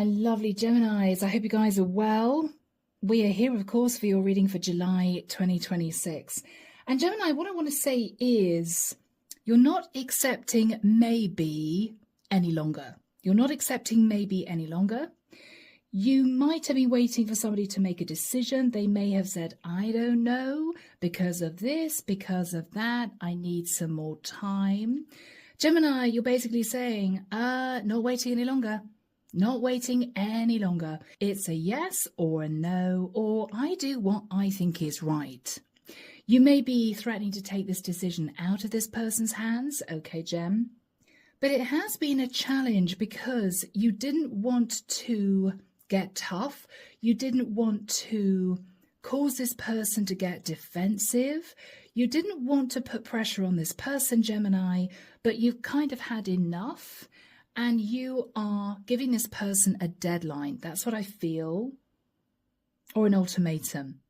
lovely Geminis. I hope you guys are well. We are here, of course, for your reading for July 2026. And Gemini, what I want to say is you're not accepting maybe any longer. You're not accepting maybe any longer. You might have been waiting for somebody to make a decision. They may have said, I don't know, because of this, because of that. I need some more time. Gemini, you're basically saying, not waiting any longer. Not waiting any longer. It's a yes or a no, or I do what I think is right. You may be threatening to take this decision out of this person's hands. Okay, Gem. But it has been a challenge because you didn't want to get tough. You didn't want to cause this person to get defensive. You didn't want to put pressure on this person, Gemini, but you've kind of had enough and you are giving this person a deadline. That's what I feel. Or an ultimatum.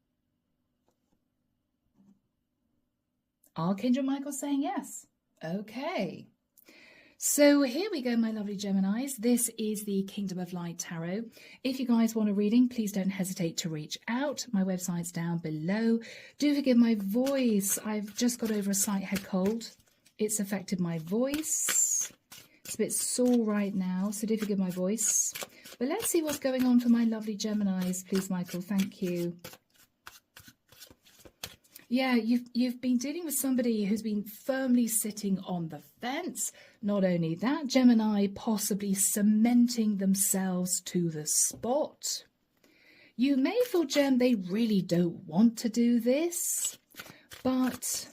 Archangel Michael saying yes. Okay. So here we go, my lovely Geminis. This is the Kingdom of Light Tarot. If you guys want a reading, please don't hesitate to reach out. My website's down below. Do forgive my voice. I've just got over a slight head cold. It's affected my voice. It's a bit sore right now, so do forgive my voice. But let's see what's going on for my lovely Geminis. Please, Michael, thank you. Yeah, you've been dealing with somebody who's been firmly sitting on the fence. Not only that, Gemini possibly cementing themselves to the spot. You may feel, Gem, they really don't want to do this, but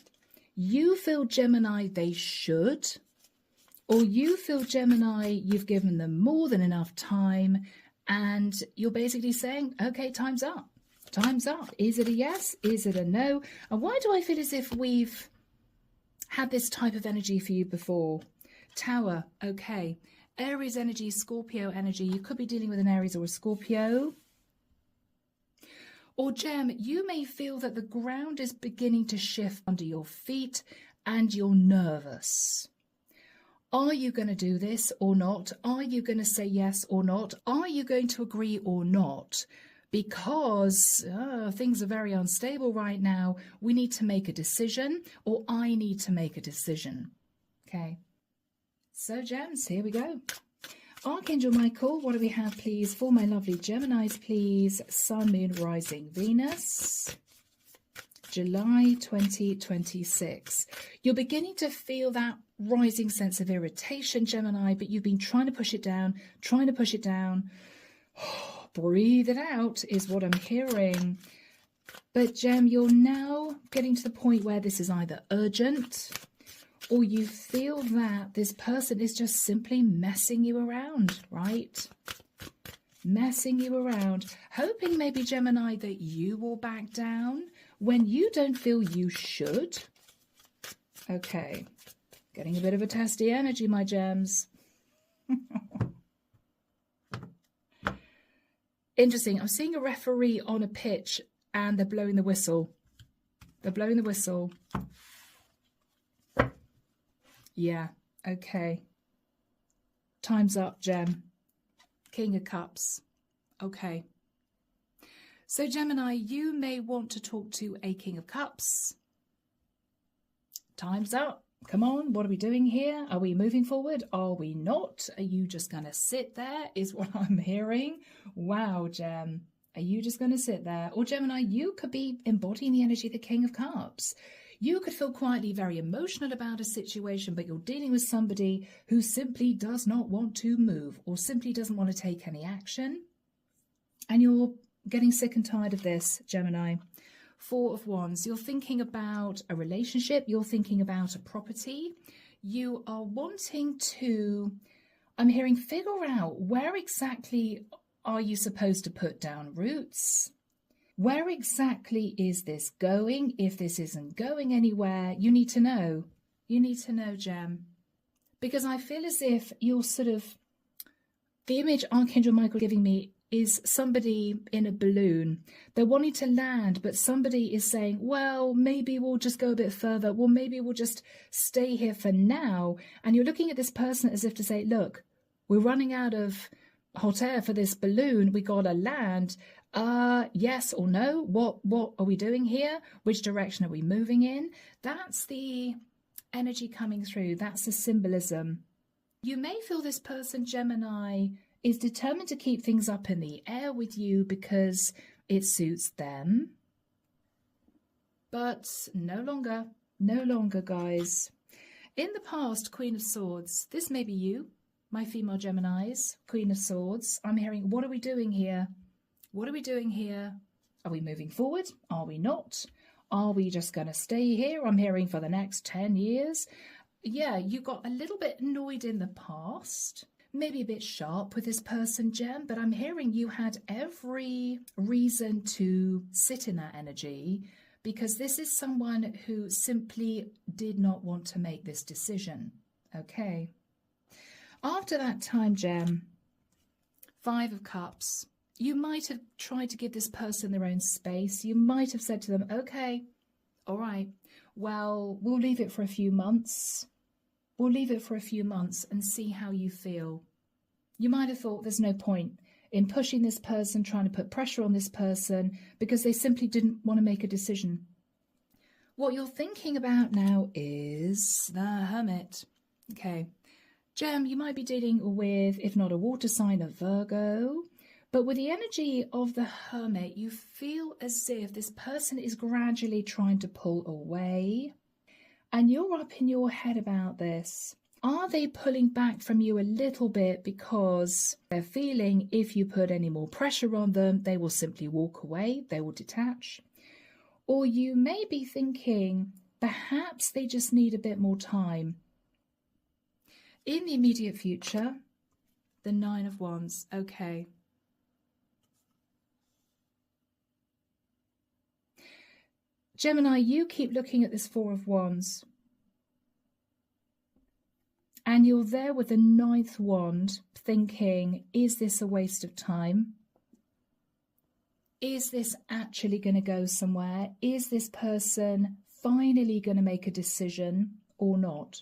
you feel, Gemini, they should. Or you feel, Gemini, you've given them more than enough time and you're basically saying, okay, time's up. Time's up. Is it a yes? Is it a no? And why do I feel as if we've had this type of energy for you before? Tower, okay. Aries energy, Scorpio energy. You could be dealing with an Aries or a Scorpio. Or Gem, you may feel that the ground is beginning to shift under your feet and you're nervous. Are you going to do this or not? Are you going to say yes or not? Are you going to agree or not? Because things are very unstable right now. We need to make a decision, or I need to make a decision. Okay. So, Gems, here we go. Archangel Michael, what do we have, please, for my lovely Geminis, please? Sun, Moon, Rising, Venus. July 2026. You're beginning to feel that rising sense of irritation, Gemini, but you've been trying to push it down, breathe it out is what I'm hearing. But Gem, you're now getting to the point where this is either urgent or you feel that this person is just simply messing you around, right? Messing you around, hoping maybe, Gemini, that you will back down when you don't feel you should. Okay, getting a bit of a testy energy, my Gems. Interesting. I'm seeing a referee on a pitch and they're blowing the whistle. They're blowing the whistle. Yeah, okay. Time's up, Gem. King of Cups. Okay. So, Gemini, you may want to talk to a King of Cups. Time's up. Come on, what are we doing here? Are we moving forward? Are we not? Are you just going to sit there is what I'm hearing. Wow, Gem. Are you just going to sit there? Or Gemini, you could be embodying the energy of the King of Cups. You could feel quietly very emotional about a situation, but you're dealing with somebody who simply does not want to move or simply doesn't want to take any action. And you're getting sick and tired of this, Gemini. Four of Wands, you're thinking about a relationship, you're thinking about a property, you are wanting to, I'm hearing, figure out where exactly are you supposed to put down roots? Where exactly is this going? If this isn't going anywhere, you need to know. You need to know, Gem. Because I feel as if you're sort of, the image Archangel Michael giving me is somebody in a balloon. They're wanting to land, but somebody is saying, well, maybe we'll just go a bit further. Well, maybe we'll just stay here for now. And you're looking at this person as if to say, look, we're running out of hot air for this balloon. We got to land. Yes or no? What are we doing here? Which direction are we moving in? That's the energy coming through. That's the symbolism. You may feel this person, Gemini, is determined to keep things up in the air with you because it suits them. But no longer, guys. In the past, Queen of Swords, this may be you, my female Geminis, Queen of Swords. I'm hearing, what are we doing here? What are we doing here? Are we moving forward? Are we not? Are we just going to stay here? I'm hearing for the next 10 years. Yeah, you got a little bit annoyed in the past, maybe a bit sharp with this person, Gem, but I'm hearing you had every reason to sit in that energy because this is someone who simply did not want to make this decision. Okay. After that time, Gem, 5 of Cups, you might have tried to give this person their own space. You might have said to them, okay, all right, well, we'll leave it for a few months. We'll leave it for a few months and see how you feel. You might have thought there's no point in pushing this person, trying to put pressure on this person because they simply didn't want to make a decision. What you're thinking about now is the Hermit. Okay. Gem, you might be dealing with, if not a water sign, a Virgo. But with the energy of the Hermit, you feel as if this person is gradually trying to pull away. And you're up in your head about this. Are they pulling back from you a little bit because they're feeling if you put any more pressure on them, they will simply walk away, they will detach? Or you may be thinking, perhaps they just need a bit more time. In the immediate future, the 9 of Wands, okay. Gemini, you keep looking at this 4 of Wands. And you're there with the 9th wand thinking, is this a waste of time? Is this actually going to go somewhere? Is this person finally going to make a decision or not?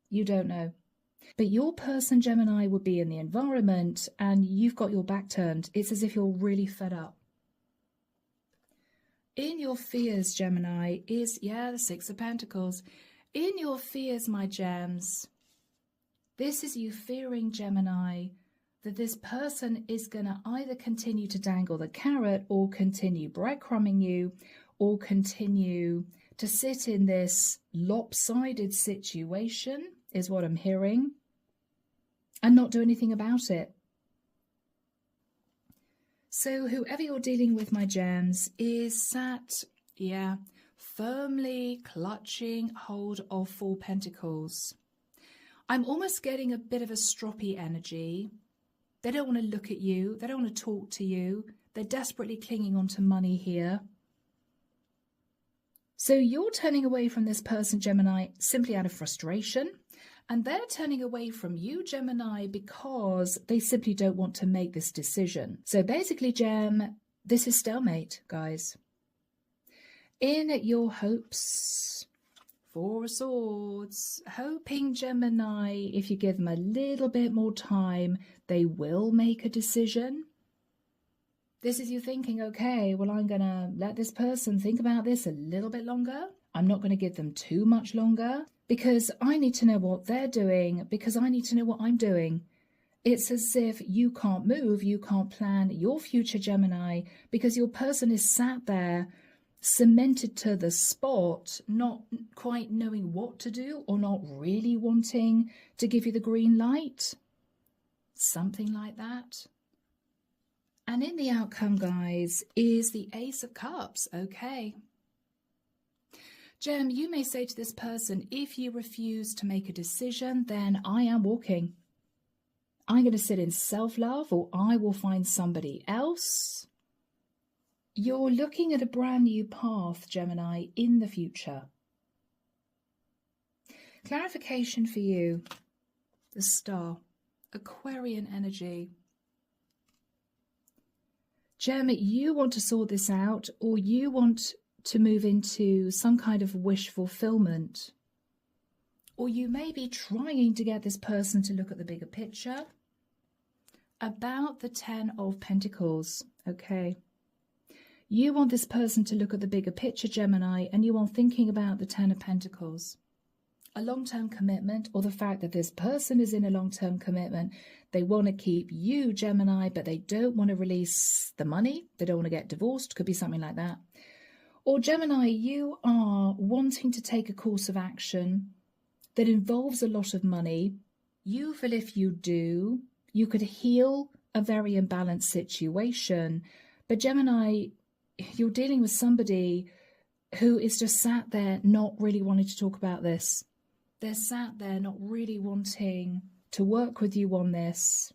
You don't know. But your person, Gemini, would be in the environment and you've got your back turned. It's as if you're really fed up. In your fears, Gemini, is, the 6 of Pentacles. In your fears, my gems, this is you fearing, Gemini, that this person is going to either continue to dangle the carrot or continue breadcrumbing you or continue to sit in this lopsided situation, is what I'm hearing, and not do anything about it. So whoever you're dealing with, my gems, is sat, firmly clutching hold of 4 Pentacles. I'm almost getting a bit of a stroppy energy. They don't want to look at you. They don't want to talk to you. They're desperately clinging on to money here. So you're turning away from this person, Gemini, simply out of frustration. And they're turning away from you, Gemini, because they simply don't want to make this decision. So basically, Gem, this is stalemate, guys. In your hopes, 4 of Swords, hoping, Gemini, if you give them a little bit more time, they will make a decision. This is you thinking, okay, well, I'm going to let this person think about this a little bit longer. I'm not going to give them too much longer because I need to know what they're doing, because I need to know what I'm doing. It's as if you can't move, you can't plan your future, Gemini, because your person is sat there cemented to the spot, not quite knowing what to do or not really wanting to give you the green light. Something like that. And in the outcome, guys, is the Ace of Cups. Okay. Gem, you may say to this person, if you refuse to make a decision, then I am walking. I'm going to sit in self-love, or I will find somebody else. You're looking at a brand new path, Gemini, in the future. Clarification for you. The Star. Aquarian energy. Gem, you want to sort this out, or you want to move into some kind of wish fulfillment. Or you may be trying to get this person to look at the bigger picture. about the Ten of Pentacles, okay? You want this person to look at the bigger picture, Gemini, and you are thinking about the Ten of Pentacles. A long-term commitment, or the fact that this person is in a long-term commitment. They want to keep you, Gemini, but they don't want to release the money. They don't want to get divorced. Could be something like that. Or Gemini, you are wanting to take a course of action that involves a lot of money. You feel if you do, you could heal a very imbalanced situation. But Gemini, you're dealing with somebody who is just sat there not really wanting to talk about this. They're sat there not really wanting to work with you on this.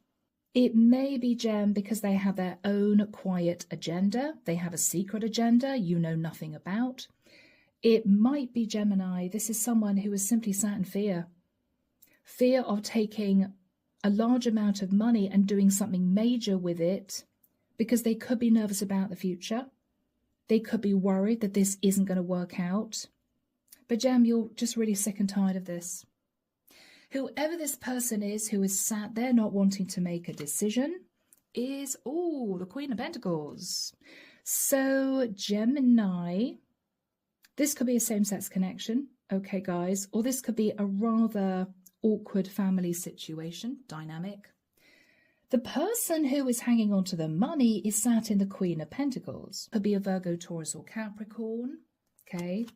It may be, Gem, because they have their own quiet agenda. They have a secret agenda you know nothing about. It might be, Gemini, this is someone who is simply sat in fear. Fear of taking a large amount of money and doing something major with it, because they could be nervous about the future. They could be worried that this isn't going to work out. But Gem, you're just really sick and tired of this. Whoever this person is who is sat there not wanting to make a decision is, the Queen of Pentacles. So Gemini, this could be a same-sex connection, okay, guys, or this could be a rather awkward family situation, dynamic. The person who is hanging on to the money is sat in the Queen of Pentacles. Could be a Virgo, Taurus, or Capricorn, okay.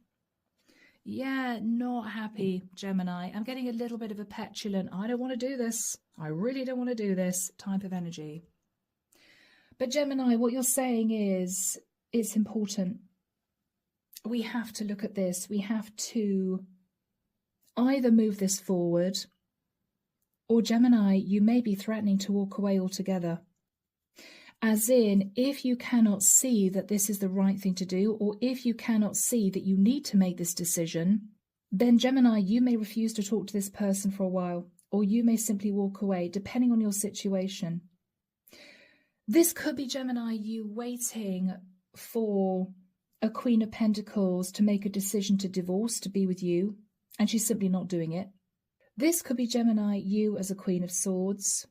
Yeah, not happy, Gemini. I'm getting a little bit of a petulant, I don't want to do this. I really don't want to do this type of energy. But Gemini, what you're saying is, it's important. We have to look at this. We have to either move this forward, or Gemini, you may be threatening to walk away altogether. As in, if you cannot see that this is the right thing to do, or if you cannot see that you need to make this decision, then Gemini, you may refuse to talk to this person for a while, or you may simply walk away, depending on your situation. This could be, Gemini, you waiting for a Queen of Pentacles to make a decision to divorce, to be with you, and she's simply not doing it. This could be, Gemini, you as a Queen of Swords,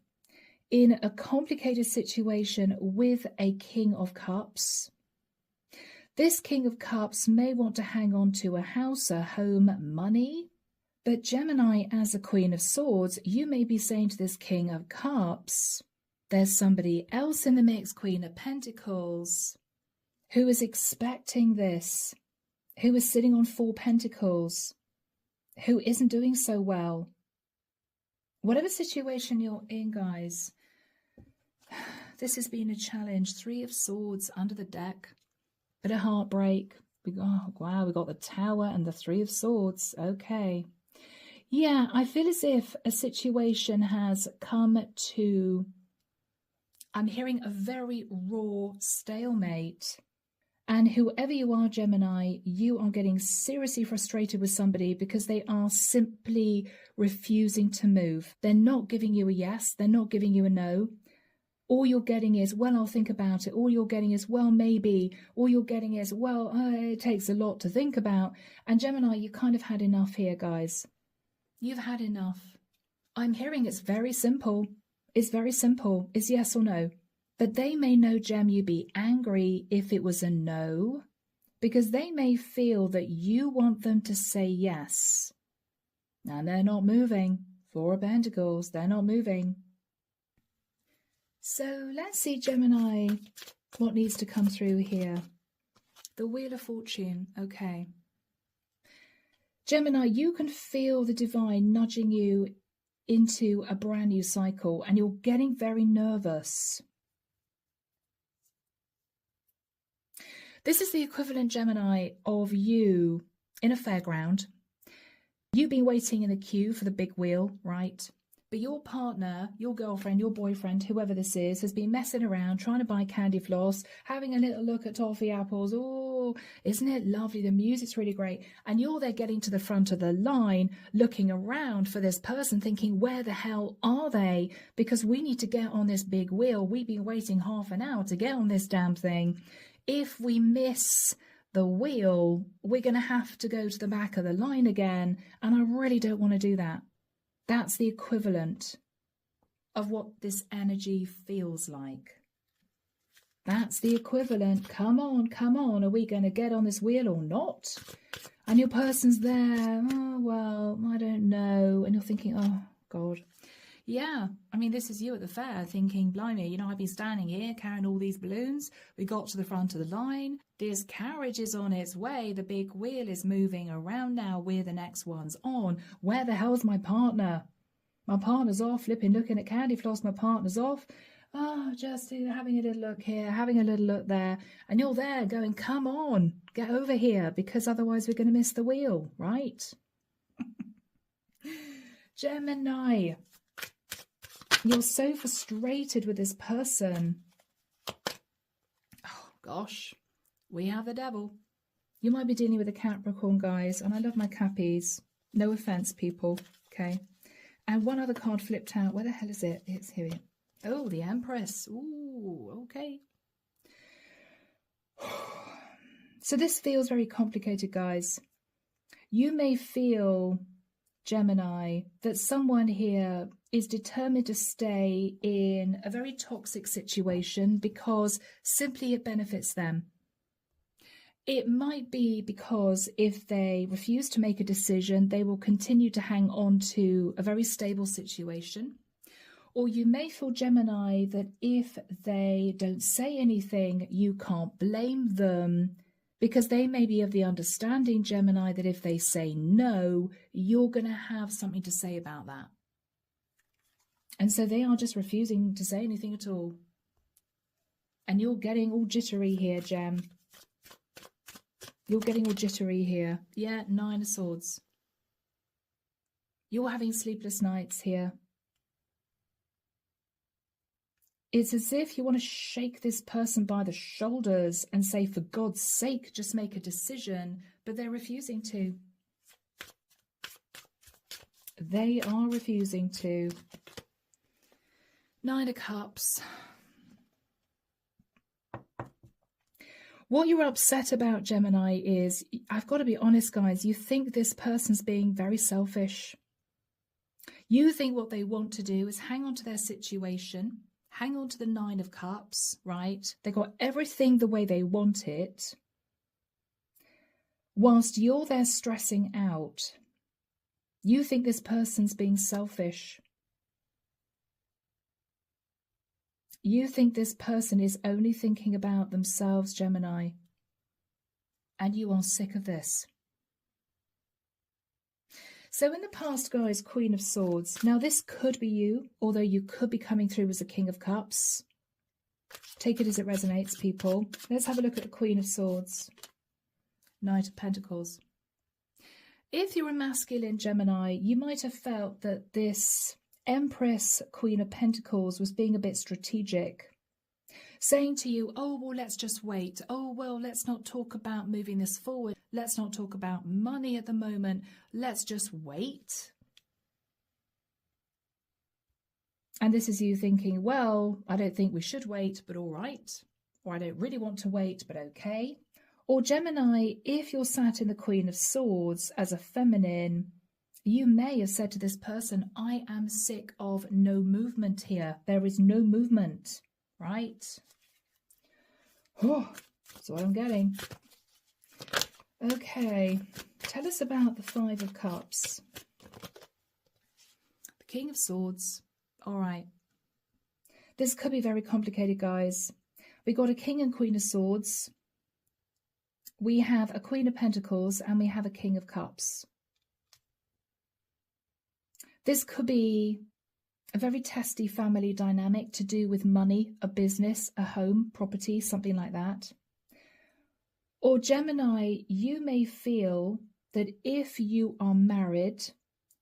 in a complicated situation with a King of Cups. This King of Cups may want to hang on to a house, a home, money. But Gemini, as a Queen of Swords, you may be saying to this King of Cups, there's somebody else in the mix, Queen of Pentacles, who is expecting this, who is sitting on 4 Pentacles, who isn't doing so well. Whatever situation you're in, guys, this has been a challenge. 3 of Swords under the deck. Bit of heartbreak. Wow, we got the Tower and the 3 of Swords. Okay. Yeah, I feel as if a situation has come to, I'm hearing a very raw stalemate. And whoever you are, Gemini, you are getting seriously frustrated with somebody because they are simply refusing to move. They're not giving you a yes. They're not giving you a no. All you're getting is, well, I'll think about it. All you're getting is, well, maybe. All you're getting is, well, it takes a lot to think about. And Gemini, you kind of had enough here, guys. You've had enough. I'm hearing it's very simple. It's very simple. It's yes or no. But they may know, Gem, you'd be angry if it was a no, because they may feel that you want them to say yes. And they're not moving. 4 of Pentacles, they're not moving. So let's see, Gemini, what needs to come through here. The Wheel of Fortune, okay. Gemini, you can feel the divine nudging you into a brand new cycle, and you're getting very nervous. This is the equivalent, Gemini, of you in a fairground. You've been waiting in the queue for the big wheel, right? But your partner, your girlfriend, your boyfriend, whoever this is, has been messing around, trying to buy candy floss, having a little look at toffee apples. Oh, isn't it lovely? The music's really great. And you're there getting to the front of the line, looking around for this person, thinking, where the hell are they? Because we need to get on this big wheel. We've been waiting half an hour to get on this damn thing. If we miss the wheel, we're going to have to go to the back of the line again. And I really don't want to do that. That's the equivalent. of what this energy feels like. That's the equivalent. Come on, come on. Are we going to get on this wheel or not? And your person's there. Oh, well, I don't know. And you're thinking, oh, God. Yeah, I mean, this is you at the fair thinking, blimey, you know, I've been standing here carrying all these balloons. We got to the front of the line. This carriage is on its way. The big wheel is moving around now. We're the next ones on. Where the hell's my partner? My partner's off, flipping, looking at candy floss. My partner's off. Oh, just having a little look here, having a little look there. And you're there going, come on, get over here, because otherwise we're going to miss the wheel, right? Gemini, you're so frustrated with this person. Oh, gosh, we have the devil. You might be dealing with a Capricorn, guys, and I love my Cappies. No offense, people, okay? And one other card flipped out. Where the hell is it? It's here. Oh, the Empress. Ooh, okay. So this feels very complicated, guys. You may feel, Gemini, that someone here is determined to stay in a very toxic situation because simply it benefits them. It might be because if they refuse to make a decision, they will continue to hang on to a very stable situation. Or you may feel, Gemini, that if they don't say anything, you can't blame them because they may be of the understanding, Gemini, that if they say no, you're going to have something to say about that. And so they are just refusing to say anything at all. And you're getting all jittery here, Gem. You're getting all jittery here. Yeah, 9 of Swords. You're having sleepless nights here. It's as if you want to shake this person by the shoulders and say, for God's sake, just make a decision, but they're refusing to. They are refusing to. 9 of Cups. What you're upset about, Gemini, is, I've got to be honest, guys, you think this person's being very selfish. You think what they want to do is hang on to their situation, hang on to the 9 of Cups, right? They got everything the way they want it, whilst you're there stressing out. You think this person's being selfish. You think this person is only thinking about themselves, Gemini, and you are sick of this. So in the past, guys, Queen of Swords. Now, this could be you, although you could be coming through as a King of Cups. Take it as it resonates, people. Let's have a look at the Queen of Swords. Knight of Pentacles. If you're a masculine, Gemini, you might have felt that this Empress, Queen of Pentacles, was being a bit strategic, saying to you, oh, well, let's just wait. Oh, well, let's not talk about moving this forward. Let's not talk about money at the moment. Let's just wait. And this is you thinking, well, I don't think we should wait, but all right. Or I don't really want to wait, but okay. Or Gemini, if you're sat in the Queen of Swords as a feminine, you may have said to this person, I am sick of no movement here. There is no movement, right? Oh, that's what I'm getting. Okay, tell us about the 5 of Cups. The King of Swords. All right. This could be very complicated, guys. We got a King and Queen of Swords. We have a Queen of Pentacles and we have a King of Cups. This could be a very testy family dynamic to do with money, a business, a home, property, something like that. Or Gemini, you may feel that if you are married,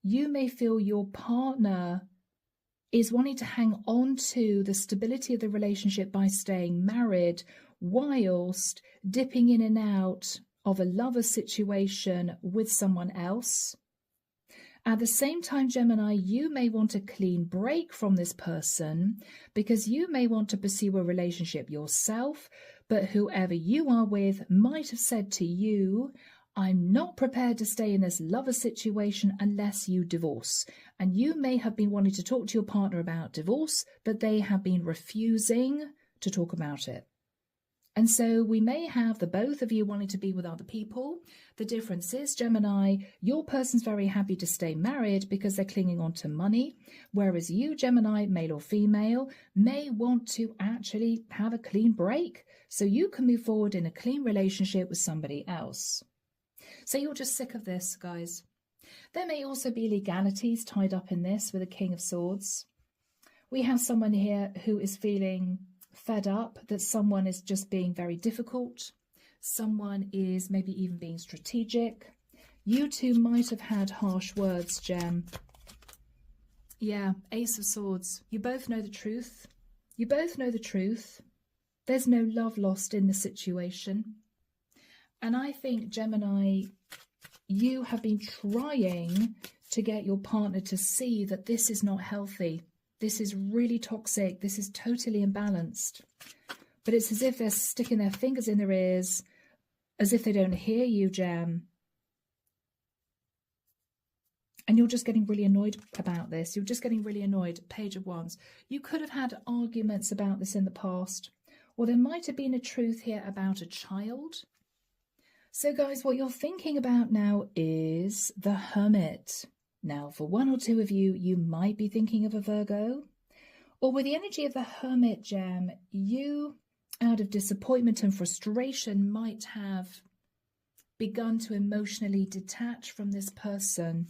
you may feel your partner is wanting to hang on to the stability of the relationship by staying married, whilst dipping in and out of a lover situation with someone else. At the same time, Gemini, you may want a clean break from this person because you may want to pursue a relationship yourself, but whoever you are with might have said to you, I'm not prepared to stay in this lover situation unless you divorce. And you may have been wanting to talk to your partner about divorce, but they have been refusing to talk about it. And so we may have the both of you wanting to be with other people. The difference is, Gemini, your person's very happy to stay married because they're clinging on to money, whereas you, Gemini, male or female, may want to actually have a clean break so you can move forward in a clean relationship with somebody else. So you're just sick of this, guys. There may also be legalities tied up in this with a King of Swords. We have someone here who is feeling fed up that someone is just being very difficult. Someone is maybe even being strategic. You two might have had harsh words, Gem. Yeah, Ace of Swords. You both know the truth. You both know the truth. There's no love lost in the situation. And I think, Gemini, you have been trying to get your partner to see that this is not healthy. This is really toxic. This is totally imbalanced. But it's as if they're sticking their fingers in their ears, as if they don't hear you, Gem. And you're just getting really annoyed about this. You're just getting really annoyed. Page of Wands. You could have had arguments about this in the past. Or there might have been a truth here about a child. So, guys, what you're thinking about now is the Hermit. Now, for one or two of you, you might be thinking of a Virgo. Or with the energy of the Hermit, Gem, you, out of disappointment and frustration, might have begun to emotionally detach from this person.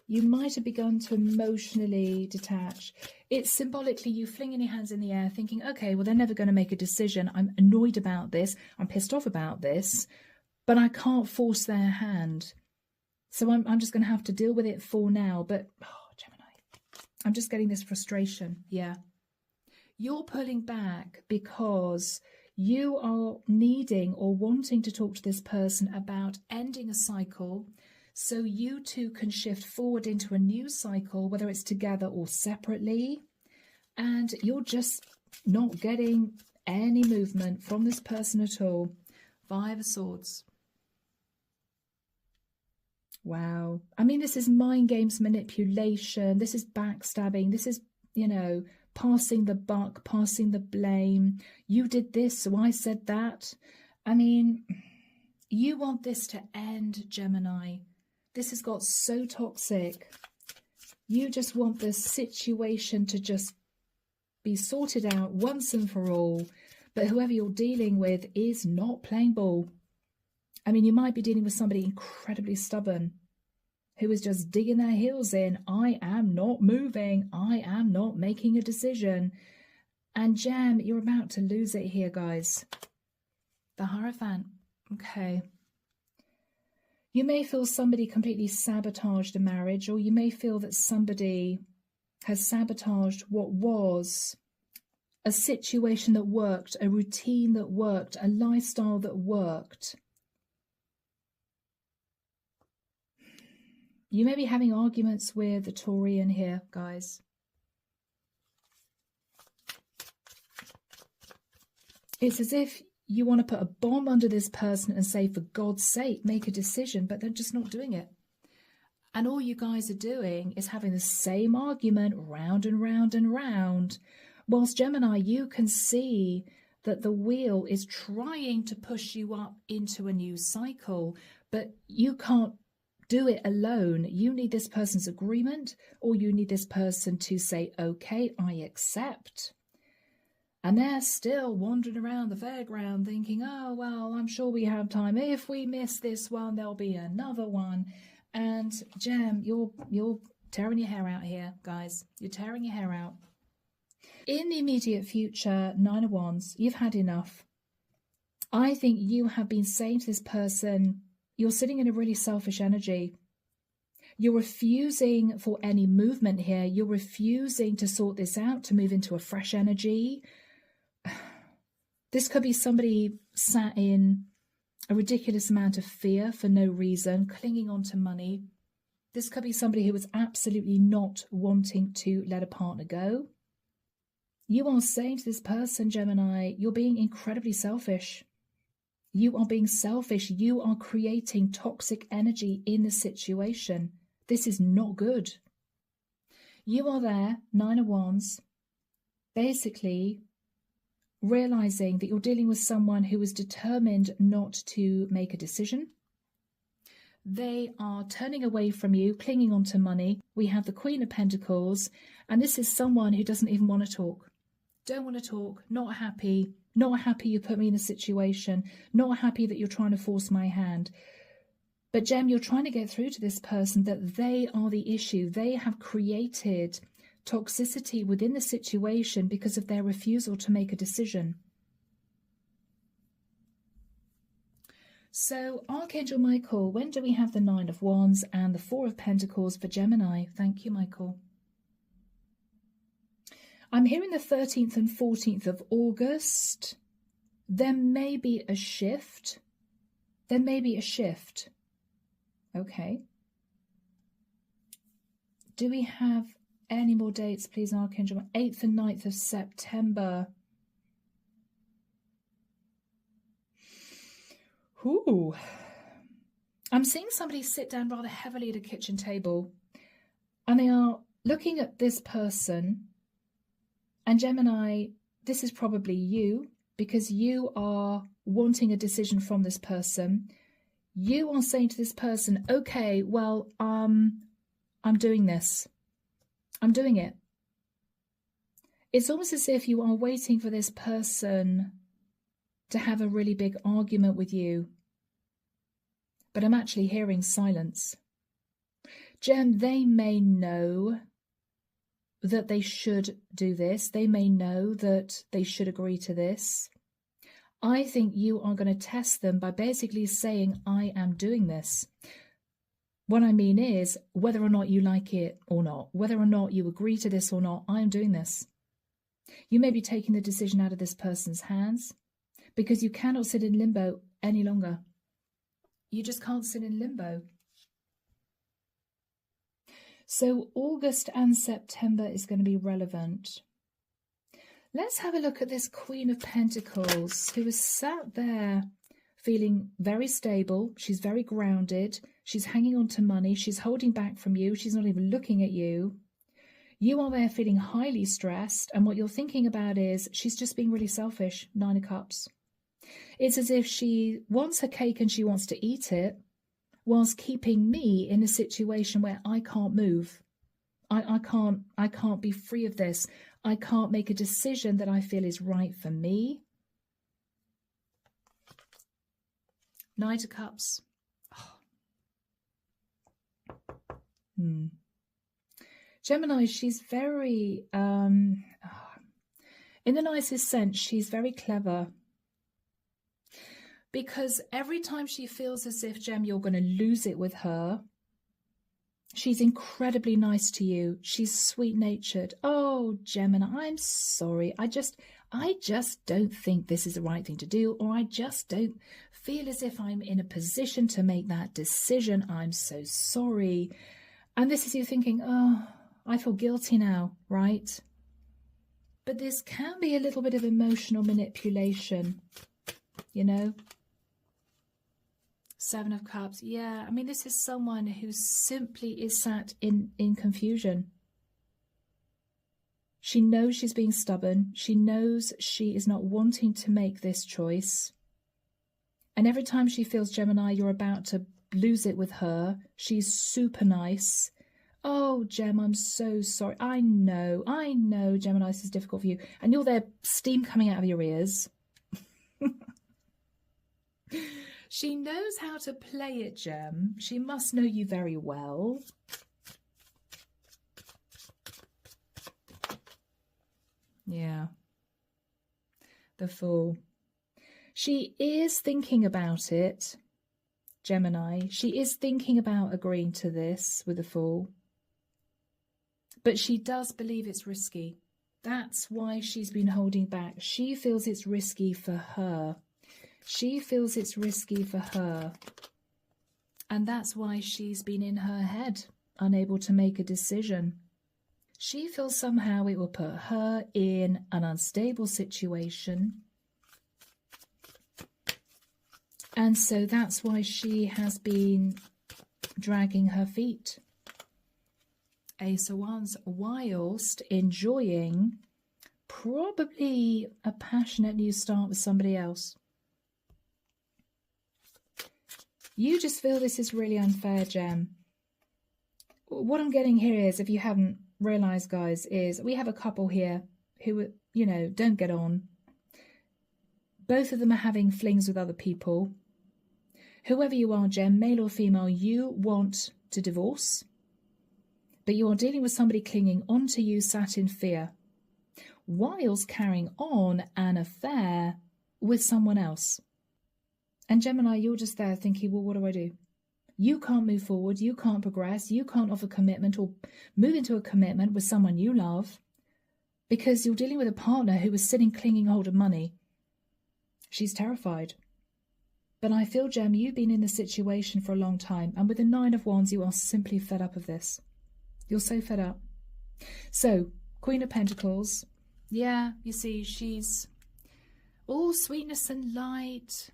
You might have begun to emotionally detach. It's symbolically you flinging your hands in the air thinking, okay, well, they're never going to make a decision. I'm annoyed about this. I'm pissed off about this, but I can't force their hand. So I'm just going to have to deal with it for now. But, oh, Gemini, I'm just getting this frustration. Yeah. You're pulling back because you are needing or wanting to talk to this person about ending a cycle so you two can shift forward into a new cycle, whether it's together or separately. And you're just not getting any movement from this person at all. Five of Swords. Wow. I mean, this is mind games, manipulation. This is backstabbing. This is, passing the buck, passing the blame. You did this, so I said that. I mean, you want this to end, Gemini. This has got so toxic. You just want the situation to just be sorted out once and for all. But whoever you're dealing with is not playing ball. I mean, you might be dealing with somebody incredibly stubborn who is just digging their heels in. I am not moving. I am not making a decision. And Gem, you're about to lose it here, guys. The Hierophant. Okay. You may feel somebody completely sabotaged a marriage, or you may feel that somebody has sabotaged what was a situation that worked, a routine that worked, a lifestyle that worked. You may be having arguments with the Taurian here, guys. It's as if you want to put a bomb under this person and say, for God's sake, make a decision, but they're just not doing it. And all you guys are doing is having the same argument round and round and round. Whilst Gemini, you can see that the wheel is trying to push you up into a new cycle, but you can't do it alone. You need this person's agreement, or you need this person to say, okay, I accept. And they're still wandering around the fairground thinking, oh, well, I'm sure we have time. If we miss this one, there'll be another one. And Gem, you're tearing your hair out here, guys. You're tearing your hair out. In the immediate future, Nine of Wands, you've had enough. I think you have been saying to this person, you're sitting in a really selfish energy. You're refusing for any movement here. You're refusing to sort this out, to move into a fresh energy. This could be somebody sat in a ridiculous amount of fear for no reason, clinging on to money. This could be somebody who was absolutely not wanting to let a partner go. You are saying to this person, Gemini, you're being incredibly selfish. You are being selfish. You are creating toxic energy in the situation. This is not good. You are there, 9 of Wands, basically realizing that you're dealing with someone who is determined not to make a decision. They are turning away from you, clinging on to money. We have the Queen of Pentacles, and this is someone who doesn't even want to talk. Don't want to talk, not happy you put me in a situation, not happy that you're trying to force my hand. But Gem, you're trying to get through to this person that they are the issue. They have created toxicity within the situation because of their refusal to make a decision. So, Archangel Michael, when do we have the 9 of Wands and the 4 of Pentacles for Gemini? Thank you, Michael. I'm hearing the 13th and 14th of August. There may be a shift. There may be a shift. Okay. Do we have any more dates, please, Archangel? 8th and 9th of September. Ooh. I'm seeing somebody sit down rather heavily at a kitchen table, and they are looking at this person. And Gemini, this is probably you, because you are wanting a decision from this person. You are saying to this person, okay, well, I'm doing this. I'm doing it. It's almost as if you are waiting for this person to have a really big argument with you. But I'm actually hearing silence. Gem, they may know that they should do this. They may know that they should agree to this. I think you are going to test them by basically saying, I am doing this. What I mean is, whether or not you like it or not, whether or not you agree to this or not, I am doing this. You may be taking the decision out of this person's hands because you cannot sit in limbo any longer. You just can't sit in limbo. So August and September is going to be relevant. Let's have a look at this Queen of Pentacles who is sat there feeling very stable. She's very grounded. She's hanging on to money. She's holding back from you. She's not even looking at you. You are there feeling highly stressed. And what you're thinking about is she's just being really selfish. 9 of Cups. It's as if she wants her cake and she wants to eat it, whilst keeping me in a situation where I can't move. I can't be free of this. I can't make a decision that I feel is right for me. 9 of Cups. Gemini, she's very, in the nicest sense, she's very clever. Because every time she feels as if, Gem, you're going to lose it with her, she's incredibly nice to you. She's sweet-natured. Oh, Gemini, I'm sorry. I just don't think this is the right thing to do, or I just don't feel as if I'm in a position to make that decision. I'm so sorry. And this is you thinking, oh, I feel guilty now, right? But this can be a little bit of emotional manipulation, you know? 7 of Cups. Yeah, I mean, this is someone who simply is sat in confusion. She knows she's being stubborn. She knows she is not wanting to make this choice. And every time she feels, Gemini, you're about to lose it with her, she's super nice. Oh, Gem, I'm so sorry. I know, Gemini, this is difficult for you. And you're there, steam coming out of your ears. She knows how to play it, Gem. She must know you very well. Yeah. The Fool. She is thinking about it, Gemini. She is thinking about agreeing to this with the Fool. But she does believe it's risky. That's why she's been holding back. She feels it's risky for her. She feels it's risky for her. And that's why she's been in her head, unable to make a decision. She feels somehow it will put her in an unstable situation. And so that's why she has been dragging her feet. Ace of Wands, whilst enjoying probably a passionate new start with somebody else. You just feel this is really unfair, Gem. What I'm getting here is, if you haven't realised, guys, is we have a couple here who, you know, don't get on. Both of them are having flings with other people. Whoever you are, Gem, male or female, you want to divorce, but you are dealing with somebody clinging onto you, sat in fear, whilst carrying on an affair with someone else. And Gemini, you're just there thinking, well, what do I do? You can't move forward, you can't progress, you can't offer commitment or move into a commitment with someone you love because you're dealing with a partner who is sitting clinging hold of money. She's terrified. But I feel, Gem, you've been in the situation for a long time, and with the Nine of Wands, you are simply fed up of this. You're so fed up. So, Queen of Pentacles. Yeah, you see, she's all sweetness and light,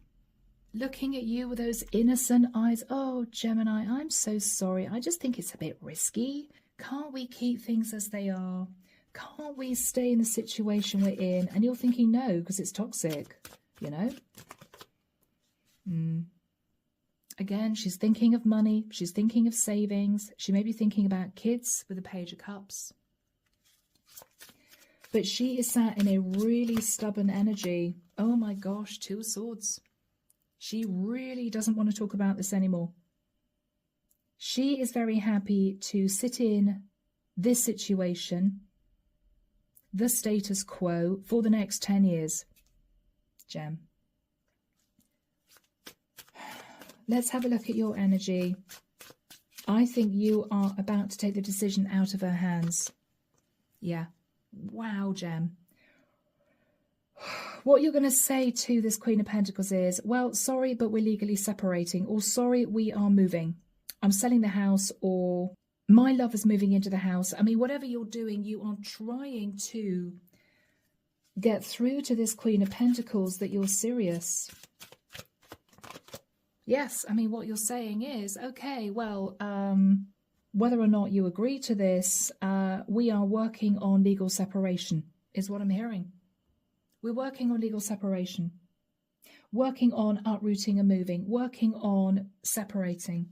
looking at you with those innocent eyes. Oh, Gemini, I'm so sorry. I just think it's a bit risky. Can't we keep things as they are? Can't we stay in the situation we're in? And you're thinking no, because it's toxic, you know? Again, she's thinking of money. She's thinking of savings. She may be thinking about kids with the Page of Cups. But she is sat in a really stubborn energy. Oh my gosh, Two of Swords. She really doesn't want to talk about this anymore. She is very happy to sit in this situation, the status quo, for the next 10 years. Gem. Let's have a look at your energy. I think you are about to take the decision out of her hands. Yeah. Wow, Gem. What you're going to say to this Queen of Pentacles is, well, sorry, but we're legally separating, or sorry, we are moving. I'm selling the house, or my love is moving into the house. I mean, whatever you're doing, you are trying to get through to this Queen of Pentacles that you're serious. Yes, I mean, what you're saying is, okay, well, whether or not you agree to this, we are working on legal separation, is what I'm hearing. We're working on legal separation, working on uprooting and moving, working on separating.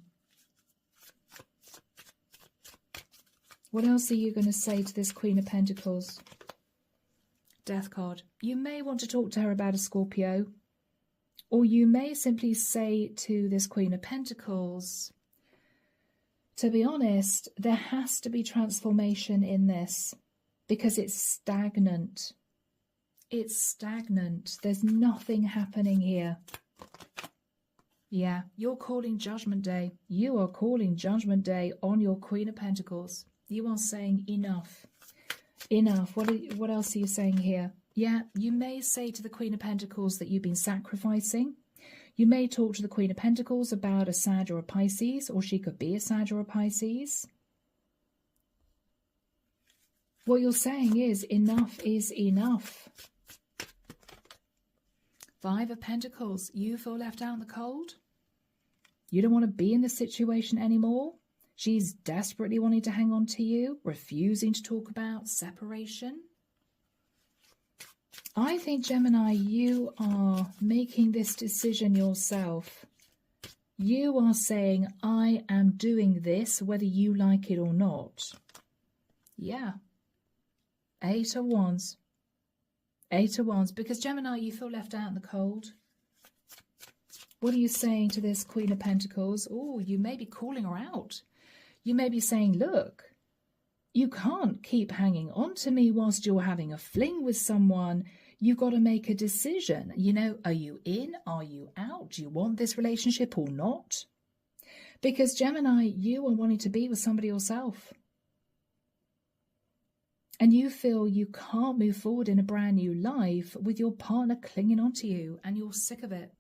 What else are you going to say to this Queen of Pentacles? Death card. You may want to talk to her about a Scorpio. Or you may simply say to this Queen of Pentacles, to be honest, there has to be transformation in this because it's stagnant. It's stagnant. There's nothing happening here. Yeah, you're calling Judgment Day. You are calling Judgment Day on your Queen of Pentacles. You are saying enough. Enough. What else are you saying here? Yeah, you may say to the Queen of Pentacles that you've been sacrificing. You may talk to the Queen of Pentacles about a Sag or a Pisces, or she could be a Sag or a Pisces. What you're saying is enough is enough. Five of Pentacles. You feel left out in the cold? You don't want to be in this situation anymore? She's desperately wanting to hang on to you, refusing to talk about separation. I think, Gemini, you are making this decision yourself. You are saying, I am doing this, whether you like it or not. Yeah. Eight of Wands. Eight of Wands. Because, Gemini, you feel left out in the cold. What are you saying to this Queen of Pentacles? Oh, you may be calling her out. You may be saying, look, you can't keep hanging on to me whilst you're having a fling with someone. You've got to make a decision. You know, are you in? Are you out? Do you want this relationship or not? Because, Gemini, you are wanting to be with somebody yourself. And you feel you can't move forward in a brand new life with your partner clinging onto you, and you're sick of it.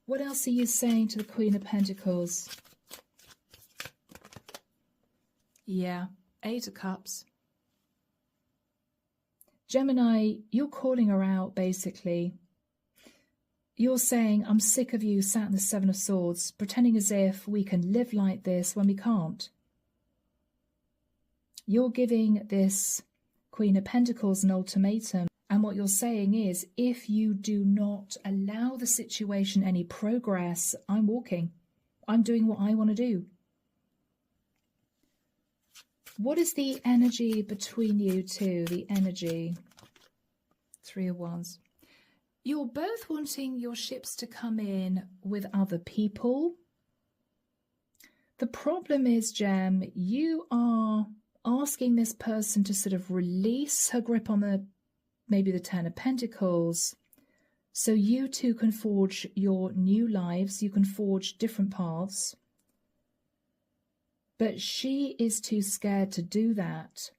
What else are you saying to the Queen of Pentacles? Yeah, Eight of Cups. Gemini, you're calling her out, basically. You're saying, I'm sick of you sat in the Seven of Swords, pretending as if we can live like this when we can't. You're giving this Queen of Pentacles an ultimatum. And what you're saying is, if you do not allow the situation any progress, I'm walking. I'm doing what I want to do. What is the energy between you two? The energy. Three of Wands. You're both wanting your ships to come in with other people. The problem is, Gem, you are asking this person to sort of release her grip on maybe the Ten of Pentacles, so you two can forge your new lives. You can forge different paths. But she is too scared to do that.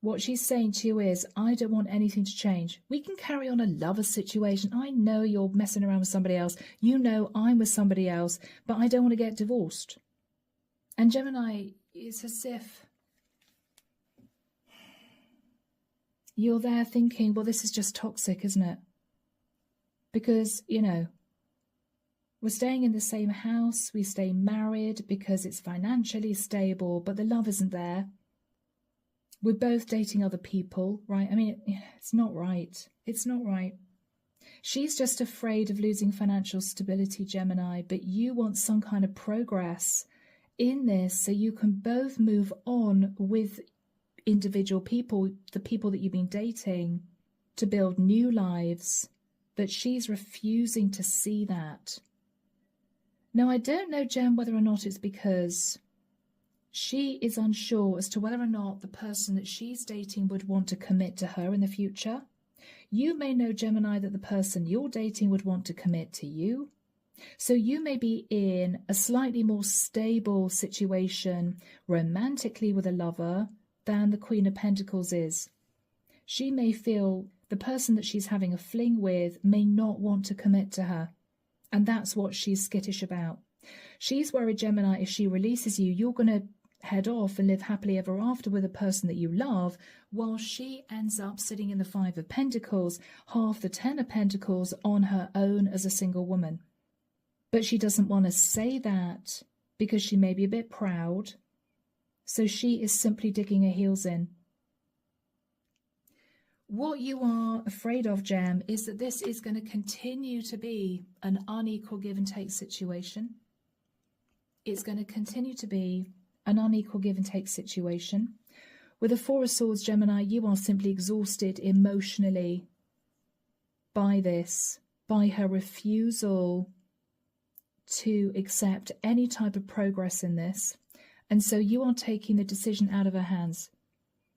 What she's saying to you is, I don't want anything to change. We can carry on a lover situation. I know you're messing around with somebody else. You know I'm with somebody else, but I don't want to get divorced. And Gemini, it's as if you're there thinking, well, this is just toxic, isn't it? Because, you know, we're staying in the same house. We stay married because it's financially stable, but the love isn't there. We're both dating other people, right? I mean, it's not right. It's not right. She's just afraid of losing financial stability, Gemini, but you want some kind of progress in this so you can both move on with individual people, the people that you've been dating, to build new lives. But she's refusing to see that. Now, I don't know, Gem, whether or not it's because she is unsure as to whether or not the person that she's dating would want to commit to her in the future. You may know, Gemini, that the person you're dating would want to commit to you. So you may be in a slightly more stable situation romantically with a lover than the Queen of Pentacles is. She may feel the person that she's having a fling with may not want to commit to her. And that's what she's skittish about. She's worried, Gemini, if she releases you, you're going to head off and live happily ever after with a person that you love, while she ends up sitting in the Five of Pentacles, half the Ten of Pentacles, on her own as a single woman. But she doesn't want to say that because she may be a bit proud. So she is simply digging her heels in. What you are afraid of, Gem, is that this is going to continue to be an unequal give and take situation. It's going to continue to be an unequal give and take situation. With the Four of Swords, Gemini, you are simply exhausted emotionally by this, by her refusal to accept any type of progress in this. And so you are taking the decision out of her hands.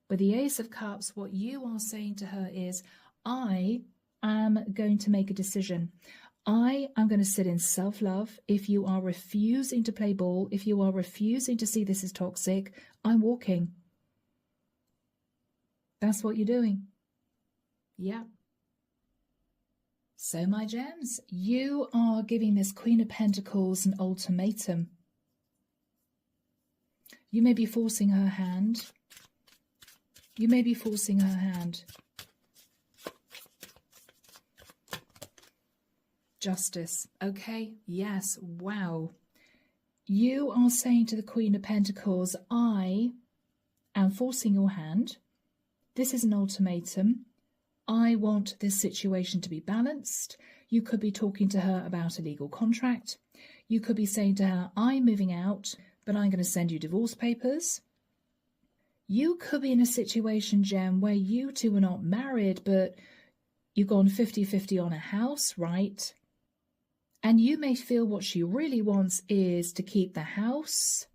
With the Ace of Cups, what you are saying to her is, I am going to make a decision. I am going to sit in self-love. If you are refusing to play ball, if you are refusing to see this as toxic, I'm walking. That's what you're doing. Yeah. So, my gems, you are giving this Queen of Pentacles an ultimatum. You may be forcing her hand. You may be forcing her hand. Justice. Okay. Yes. Wow. You are saying to the Queen of Pentacles, I am forcing your hand. This is an ultimatum. I want this situation to be balanced. You could be talking to her about a legal contract. You could be saying to her, I'm moving out, but I'm going to send you divorce papers. You could be in a situation, Gem, where you two are not married, but you've gone 50-50 on a house, right? And you may feel what she really wants is to keep the house,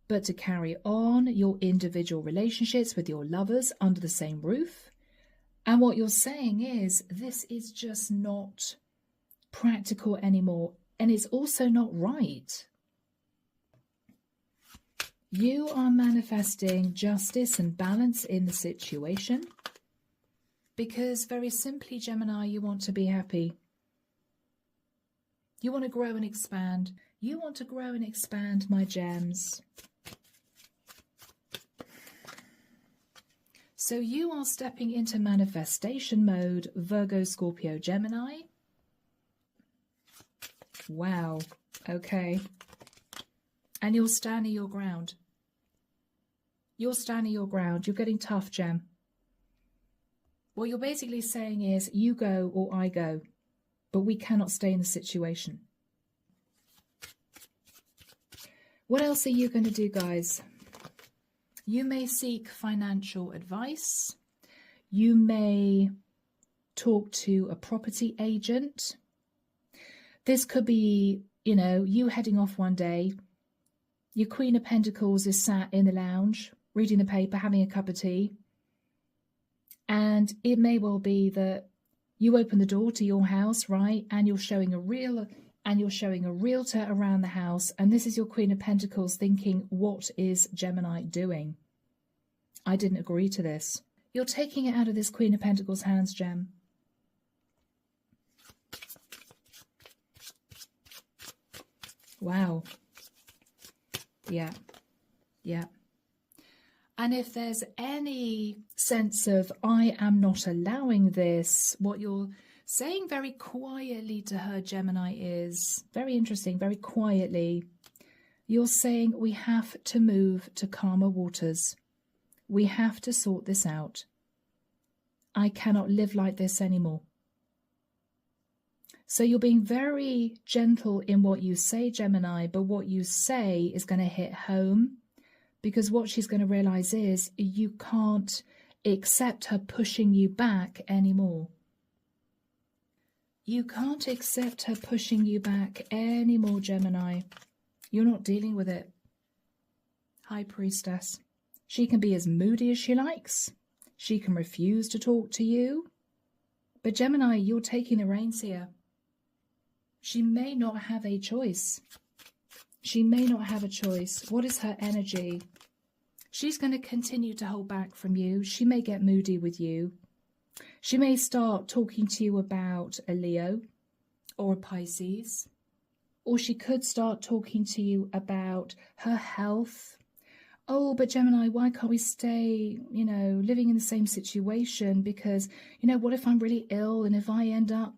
but to carry on your individual relationships with your lovers under the same roof. And what you're saying is, this is just not practical anymore, and it's also not right. You are manifesting justice and balance in the situation because, very simply, Gemini, you want to be happy. You want to grow and expand. You want to grow and expand, my gems. So you are stepping into manifestation mode, Virgo, Scorpio, Gemini. Wow. Okay. And you're standing your ground. You're standing your ground. You're getting tough, Gem. What you're basically saying is, you go or I go, but we cannot stay in the situation. What else are you going to do, guys? You may seek financial advice. You may talk to a property agent. This could be, you know, you heading off one day. Your Queen of Pentacles is sat in the lounge, reading the paper, having a cup of tea. And it may well be that you open the door to your house, right? And you're showing a realtor around the house. And this is your Queen of Pentacles thinking, what is Gemini doing? I didn't agree to this. You're taking it out of this Queen of Pentacles' hands, Gem. Wow. Yeah. Yeah. And if there's any sense of, I am not allowing this, what you're saying very quietly to her, Gemini, is very interesting, very quietly. You're saying we have to move to calmer waters. We have to sort this out. I cannot live like this anymore. So you're being very gentle in what you say, Gemini, but what you say is going to hit home. Because what she's going to realize is you can't accept her pushing you back anymore. You can't accept her pushing you back anymore, Gemini. You're not dealing with it. High Priestess. She can be as moody as she likes. She can refuse to talk to you. But Gemini, you're taking the reins here. She may not have a choice. She may not have a choice. What is her energy? She's going to continue to hold back from you. She may get moody with you. She may start talking to you about a Leo or a Pisces. Or she could start talking to you about her health. Oh, but Gemini, why can't we stay, you know, living in the same situation? Because, you know, what if I'm really ill and if I end up,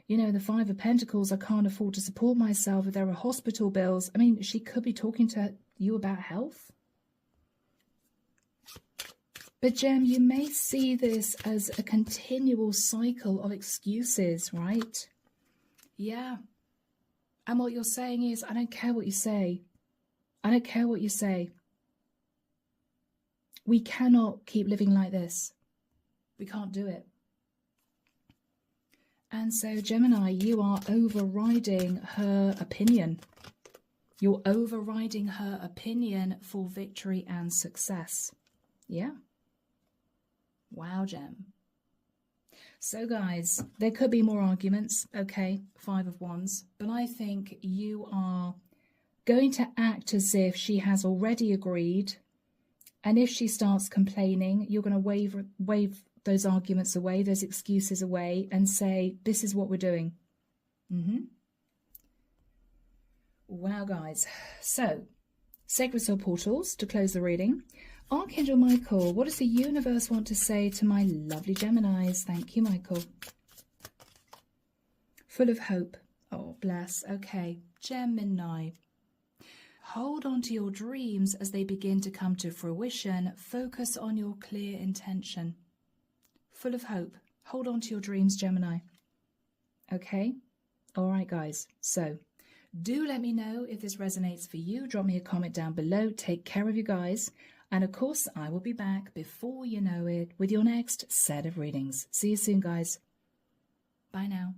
you know, the Five of Pentacles, I can't afford to support myself if there are hospital bills. I mean, she could be talking to you about health. But Gem, you may see this as a continual cycle of excuses, right? Yeah. And what you're saying is, I don't care what you say. I don't care what you say. We cannot keep living like this. We can't do it. And so, Gemini, you are overriding her opinion. You're overriding her opinion for victory and success. Yeah. Wow, Gem. So, guys, there could be more arguments. Okay, Five of Wands. But I think you are going to act as if she has already agreed. And if she starts complaining, you're going to wave those arguments away, those excuses away, and say, this is what we're doing. Wow, guys. So, Sacred Soul Portals, to close the reading. Archangel Michael, what does the universe want to say to my lovely Geminis? Thank you, Michael. Full of hope. Oh, bless. Okay. Gemini. Hold on to your dreams as they begin to come to fruition. Focus on your clear intention. Full of hope. Hold on to your dreams, Gemini. Okay? All right, guys. So, do let me know if this resonates for you. Drop me a comment down below. Take care of you guys. And, of course, I will be back before you know it with your next set of readings. See you soon, guys. Bye now.